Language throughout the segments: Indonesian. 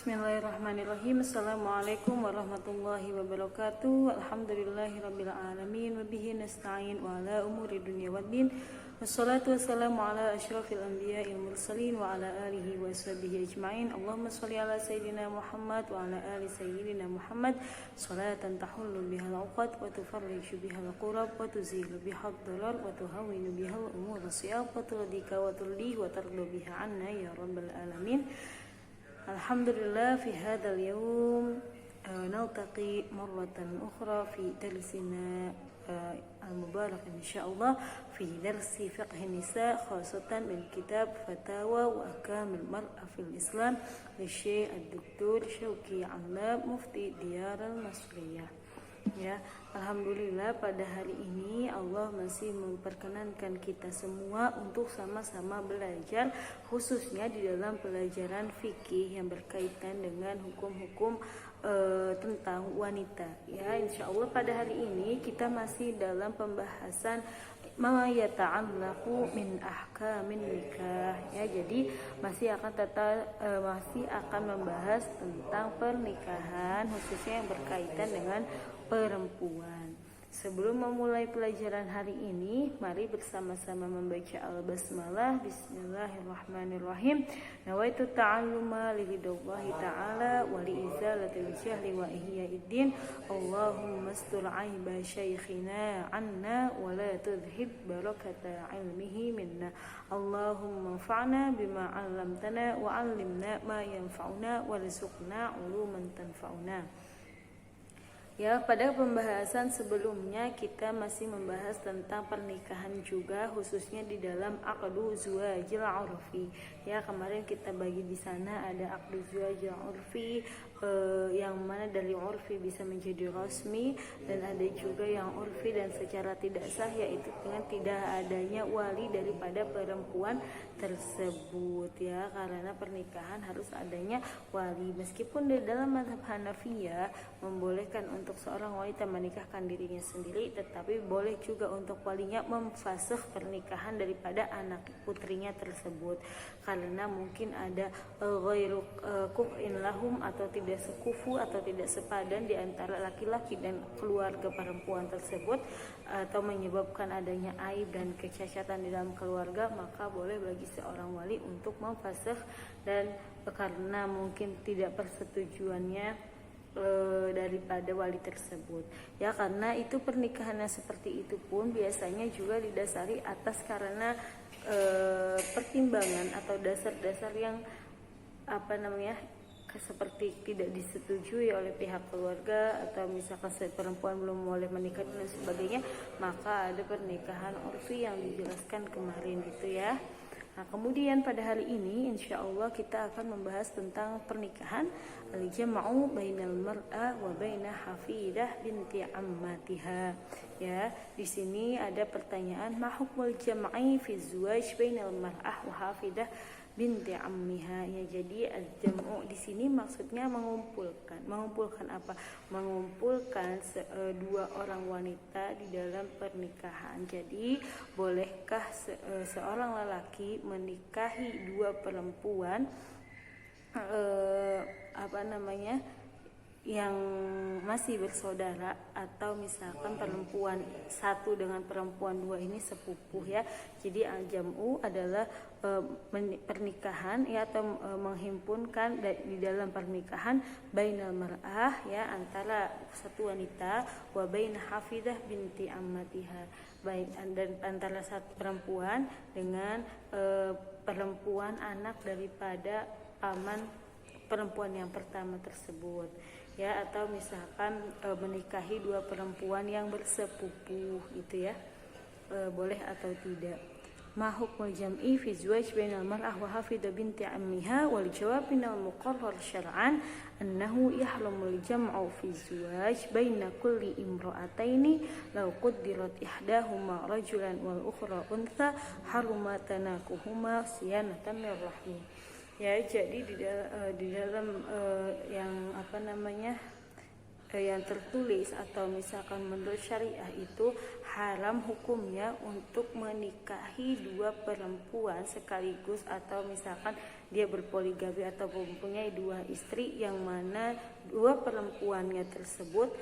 Bismillahirrahmanirrahim. Assalamualaikum warahmatullahi wabarakatuh. Alhamdulillahirrabbilalamin. Wabihi nasta'in wa ala umuri dunia waddin. Wassalatu wassalamu ala ashrafil anbiya'il mursalin wa ala alihi wa sahbihi ajma'in. Allahumma salli ala sayyidina Muhammad wa ala ali sayyidina Muhammad. Salatan tahullu bihal uqad wa tufarriju bihal qurab wa tuzilu bihal darar wa tuhawinu bihal umur siyab wa turadika wa turlih wa tardu biha anna ya rabbal alamin. Alhamdulillah fi hadzal yaum naltaqi marratan ukhra fi darsina al-mubarak insyaallah fi darsi fiqh nisa khasatan min kitab Fatawa wa Ahkamul Mar'ah fil Islam li Syekh Ad-Doktor Syauqi Alam Mufti Diyar Al-Masriyah. Ya, alhamdulillah pada hari ini Allah masih memperkenankan kita semua untuk sama-sama belajar, khususnya di dalam pelajaran fikih yang berkaitan dengan hukum-hukum tentang wanita. Ya, insya Allah pada hari ini kita masih dalam pembahasan ma yata'allaqu min ahkamin nikah. Ya, jadi masih akan membahas tentang pernikahan, khususnya yang berkaitan dengan perempuan. Sebelum memulai pelajaran hari ini, mari bersama-sama membaca al-basmalah. Bismillahirrahmanirrahim. Nawaitu ta'alluma lillahi ta'ala wa liizalatil jahli wa ihya'iddin. Allahumma astur aiba syaikhina anna wa la tudhib barakata ilmihi minna. Allahumma anfa'na bima 'allamtana wa 'allimna ma yanfa'una warzuqna 'uluman tanfa'una. Ya, pada pembahasan sebelumnya kita masih membahas tentang pernikahan juga, khususnya di dalam aqdu zuwajil urfi. Ya, kemarin kita bagi di sana ada aqdu zuwajil urfi yang mana dari urfi bisa menjadi rasmi, dan ada juga yang urfi dan secara tidak sah, yaitu dengan tidak adanya wali daripada perempuan tersebut. Ya, karena pernikahan harus adanya wali. Meskipun di dalam mazhab Hanafiyah membolehkan untuk seorang wanita menikahkan dirinya sendiri, tetapi boleh juga untuk walinya memfasakh pernikahan daripada anak putrinya tersebut, karena mungkin ada ghairu kuhin lahum, atau tidak sekufu atau tidak sepadan di antara laki-laki dan keluarga perempuan tersebut, atau menyebabkan adanya aib dan kecacatan di dalam keluarga, maka boleh bagi seorang wali untuk memfasakh, dan karena mungkin tidak persetujuannya daripada wali tersebut. Ya, karena itu pernikahannya seperti itu pun biasanya juga didasari atas karena pertimbangan atau dasar-dasar yang seperti tidak disetujui oleh pihak keluarga, atau misalkan perempuan belum boleh menikah dan sebagainya, maka ada pernikahan urfi yang dijelaskan kemarin gitu ya. Nah, kemudian pada hari ini insya Allah kita akan membahas tentang pernikahan al-jam'u bainal mar'ah wa baina hafidah binti ammatiha. Ya, di sini ada pertanyaan, ma hukmul jam'i fi zuwaj bainal mar'ah wa hafidah binti ammiha. Ya, jadi al-jam'u di sini maksudnya mengumpulkan apa? Mengumpulkan dua orang wanita di dalam pernikahan. Jadi, bolehkah seorang lelaki menikahi dua perempuan yang masih bersaudara, atau misalkan perempuan satu dengan perempuan dua ini sepupuh ya. Jadi al-jam'u adalah pernikahan ya, atau menghimpunkan di dalam pernikahan bainal mar'ah ya, antara satu wanita, wa baina hafidah binti ammatiha, baik, dan antara satu perempuan dengan perempuan anak daripada paman perempuan yang pertama tersebut ya, atau misalkan menikahi dua perempuan yang bersepupu gitu ya, boleh atau tidak. Ma hukmul jam'i fi zuwaj bainal mar'ah wa hafidah binti ammiha, wal jawab minal muqarrar syar'an annahu yahramul jam'u fi zuwaj baina kulli imra'ataini law quddirat ihdahuma rajulan wal ukhra untha haruma tanakuhuma siyanatan lirrahmi. Ya, jadi di dalam yang tertulis atau misalkan menurut syariah itu haram hukumnya untuk menikahi dua perempuan sekaligus, atau misalkan dia berpoligami atau mempunyai dua istri yang mana dua perempuannya tersebut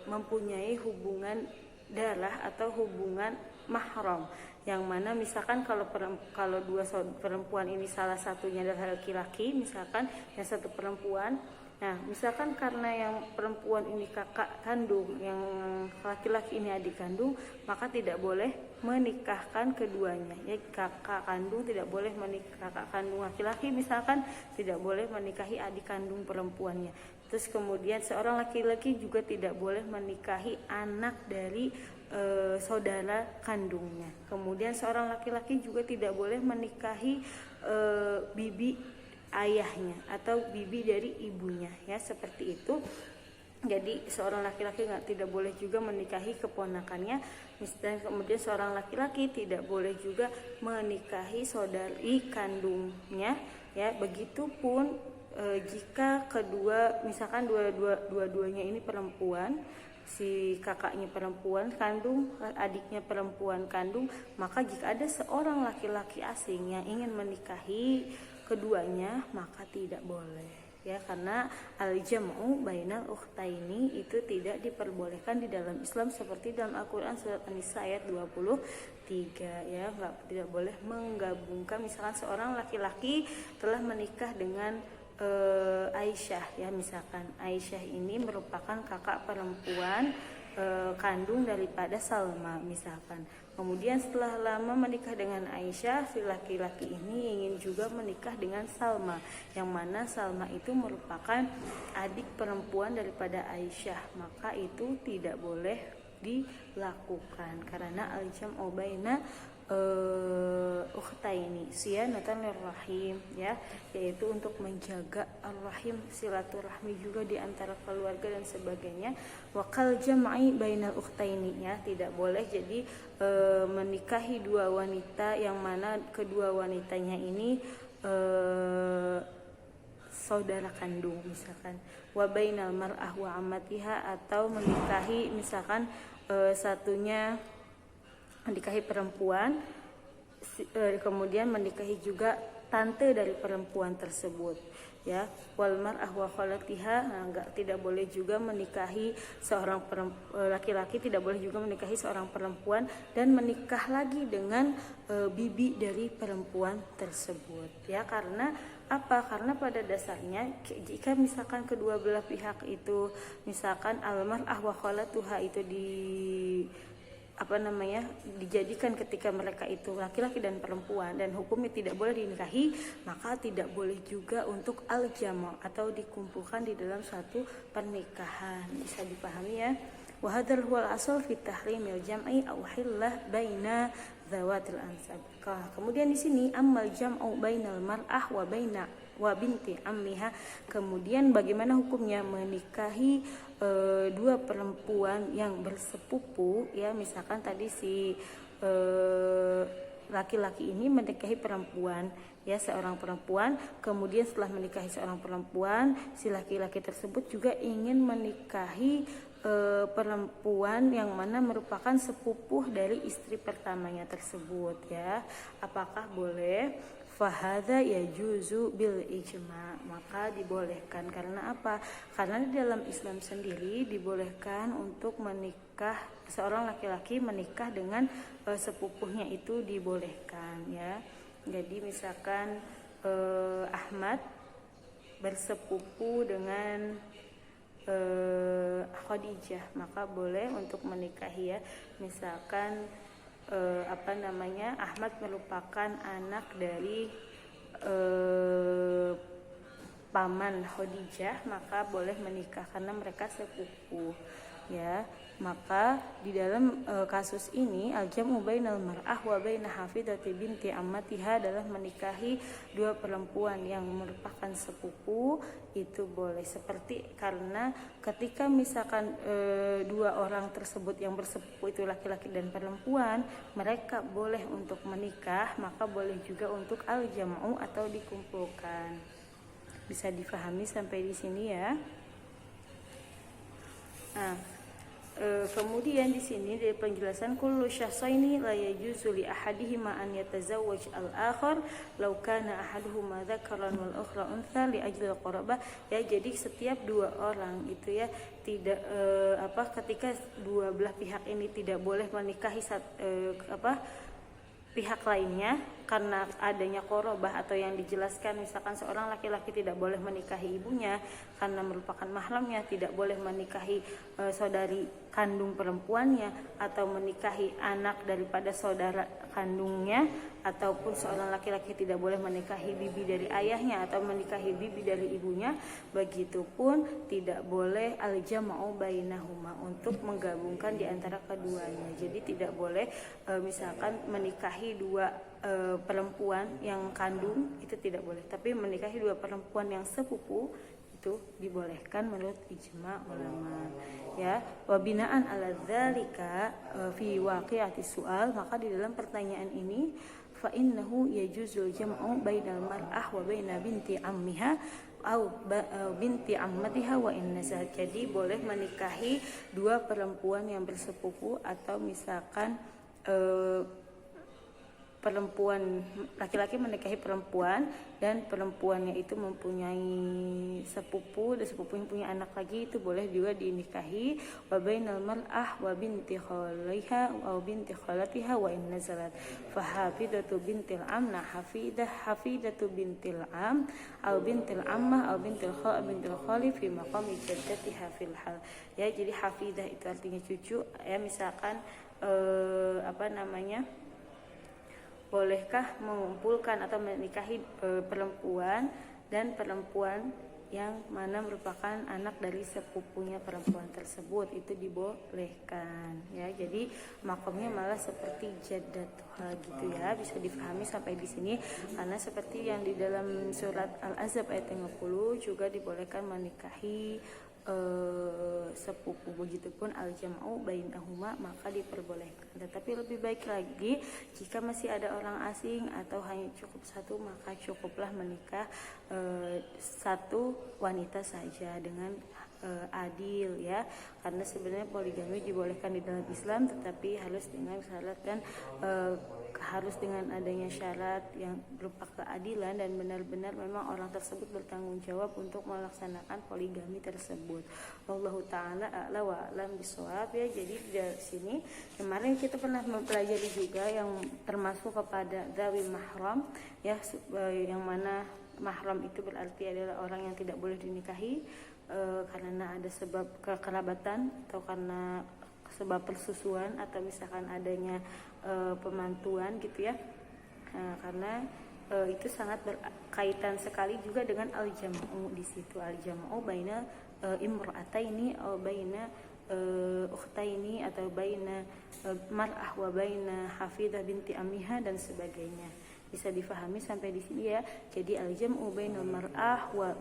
mempunyai hubungan darah atau hubungan mahram, yang mana misalkan kalau dua perempuan ini salah satunya adalah laki-laki, misalkan yang satu perempuan. Nah, misalkan karena yang perempuan ini kakak kandung, yang laki-laki ini adik kandung, maka tidak boleh menikahkan keduanya. Ya, kakak kandung tidak boleh menikah, kakak kandung laki-laki misalkan tidak boleh menikahi adik kandung perempuannya. Terus kemudian seorang laki-laki juga tidak boleh menikahi anak dari saudara kandungnya. Kemudian seorang laki-laki juga tidak boleh menikahi bibi ayahnya atau bibi dari ibunya, ya seperti itu. Jadi seorang laki-laki tidak boleh juga menikahi keponakannya, dan kemudian seorang laki-laki tidak boleh juga menikahi saudari kandungnya, ya. Begitupun jika misalkan dua-duanya ini perempuan, si kakaknya perempuan kandung, adiknya perempuan kandung, maka jika ada seorang laki-laki asing yang ingin menikahi keduanya, maka tidak boleh, ya, karena al-jam'u bainal ukhtaini itu tidak diperbolehkan di dalam Islam, seperti dalam Al-Qur'an surat An-Nisa ayat 23, ya. Tidak boleh menggabungkan, misalkan seorang laki-laki telah menikah dengan Aisyah, ya, misalkan Aisyah ini merupakan kakak perempuan kandung daripada Salma misalkan. Kemudian setelah lama menikah dengan Aisyah, si laki-laki ini ingin juga menikah dengan Salma, yang mana Salma itu merupakan adik perempuan daripada Aisyah, maka itu tidak boleh dilakukan karena al-jam'u baina ukhtaini siyanatan lirrahim, ya, yaitu untuk menjaga ar-rahim, silaturahmi juga di antara keluarga dan sebagainya. Wa kal jam'i bainal ukhtaini, ya, tidak boleh jadi menikahi dua wanita yang mana kedua wanitanya ini saudara kandung misalkan. Wa bainal mar'ah wa ammatiha, atau menikahi misalkan satunya menikahi perempuan, kemudian menikahi juga tante dari perempuan tersebut, ya. Wal mar'ah wa khalatiha, tidak boleh juga menikahi seorang laki-laki tidak boleh juga menikahi seorang perempuan dan menikah lagi dengan bibi dari perempuan tersebut, ya. Karena apa? Karena pada dasarnya jika misalkan kedua belah pihak itu misalkan al mar'ah wa khalatuha itu dijadikan ketika mereka itu laki-laki dan perempuan dan hukumnya tidak boleh dinikahi, maka tidak boleh juga untuk al-jama' atau dikumpulkan di dalam suatu pernikahan. Bisa dipahami, ya. Wa hadzal huwal asal fi tahrimil jam'i aw hillah baina zawatil ansab. Kemudian di sini ammal jam'u bainal mar'ah wa binti ammiha. Kemudian bagaimana hukumnya menikahi dua perempuan yang bersepupu, ya, misalkan tadi si laki-laki ini menikahi perempuan, ya, seorang perempuan, kemudian setelah menikahi seorang perempuan, si laki-laki tersebut juga ingin menikahi perempuan yang mana merupakan sepupu dari istri pertamanya tersebut, ya. Apakah boleh? Fahadha yajuzu bil ijma', maka dibolehkan. Karena apa? Karena di dalam Islam sendiri dibolehkan untuk menikah, seorang laki-laki menikah dengan sepupunya itu dibolehkan, ya. Jadi misalkan Ahmad bersepupu dengan Khadijah, maka boleh untuk menikahi, ya. Misalkan Ahmad merupakan anak dari paman Khadijah, maka boleh menikah karena mereka sepupu, ya. Maka di dalam kasus ini al-jam'u bainal mar'ah wa baina hafidati binti ammatiha adalah menikahi dua perempuan yang merupakan sepupu, itu boleh. Seperti karena ketika misalkan dua orang tersebut yang bersepupu itu laki-laki dan perempuan, mereka boleh untuk menikah, maka boleh juga untuk al-jam'u atau dikumpulkan. Bisa difahami sampai di sini, ya. Nah, Kemudian di sini dari penjelasan kullu syahsaini la yajuzu li ahadihima an yatazawwaj al-akhar law kana ahaduhuma dzakaran wal ukhra untha li ajli al-qarabah. Ya, jadi setiap dua orang itu ya tidak ketika dua belah pihak ini tidak boleh menikahi pihak lainnya karena adanya korobah, atau yang dijelaskan misalkan seorang laki-laki tidak boleh menikahi ibunya karena merupakan mahramnya, tidak boleh menikahi saudari kandung perempuannya, atau menikahi anak daripada saudara kandungnya, ataupun seorang laki-laki tidak boleh menikahi bibi dari ayahnya atau menikahi bibi dari ibunya. Begitupun tidak boleh al-jam'u bainahuma, untuk menggabungkan di antara keduanya. Jadi tidak boleh misalkan menikahi dua perempuan yang kandung, itu tidak boleh, tapi menikahi dua perempuan yang sepupu itu dibolehkan menurut ijma ulama. Ya, wabinaan ala dzalika fi waqi'ati su'al, maka di dalam pertanyaan ini fa innahu yajuzul jam'u bainal mar'ah wa baina binti ammiha au binti ammatiha wa in nazal. Jadi boleh menikahi dua perempuan yang bersepupu, atau misalkan perempuan laki-laki menikahi perempuan dan perempuannya itu mempunyai sepupu, dan sepupunya punya anak lagi, itu boleh juga dinikahi. Wa bainal mar'ah wa binti khaliha wa binti khalatiha wa in nazalat fa hafidatu bintil am na hafidatu bintil am au bintil ammah au bintil khali fi maqami jaddatiha fil hal. Ya, jadi hafidah itu artinya cucu ya. Misalkan bolehkah mengumpulkan atau menikahi perempuan dan perempuan yang mana merupakan anak dari sepupunya perempuan tersebut, itu dibolehkan ya. Jadi makomnya malah seperti jaddatuha gitu ya, bisa difahami sampai di sini. Karena seperti yang di dalam surat Al-Ahzab ayat 50 juga dibolehkan menikahi sepupu, begitupun al-jam'u bainahuma, maka diperbolehkan. Tetapi lebih baik lagi jika masih ada orang asing atau hanya cukup satu, maka cukuplah menikah satu wanita saja dengan adil ya. Karena sebenarnya poligami dibolehkan di dalam Islam, tetapi harus dengan syarat, dan harus dengan adanya syarat yang berupa keadilan dan benar-benar memang orang tersebut bertanggung jawab untuk melaksanakan poligami tersebut. Wallahu taala a'la wa a'lam bishawab ya. Jadi di sini kemarin kita pernah mempelajari juga yang termasuk kepada zawi mahram ya, yang mana mahram itu berarti adalah orang yang tidak boleh dinikahi karena ada sebab kekerabatan atau karena sebab persusuan, atau misalkan adanya pemantuan gitu ya. Karena itu sangat berkaitan sekali juga dengan al-jam'u. Di situ al-jam'u baina imra'ataini atau baina ukhtaini, atau baina mar'ah wa baina hafidah binti amiha dan sebagainya. Bisa difahami sampai di sini ya. Jadi al-jam'u bainal mar'ah wa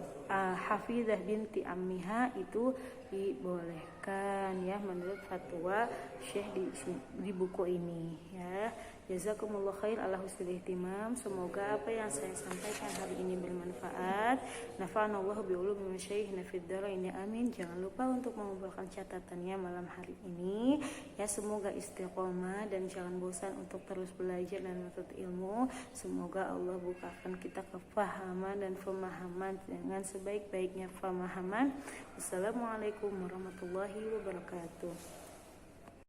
hafidah binti ammiha itu dibolehkan ya menurut fatwa Syekh di buku ini ya. Jazakumullah khair ala husnil ihtimam. Semoga apa yang saya sampaikan hari ini bermanfaat. Nafa'anallahu bi'ulumi masyayikhina fid dharain amin. Jangan lupa untuk mengumpulkan catatannya malam hari ini ya. Semoga istiqomah dan jangan bosan untuk terus belajar dan menuntut ilmu. Semoga Allah bukakan kita kefahaman dan pemahaman dengan sebaik-baiknya pemahaman. Wassalamualaikum warahmatullahi wabarakatuh.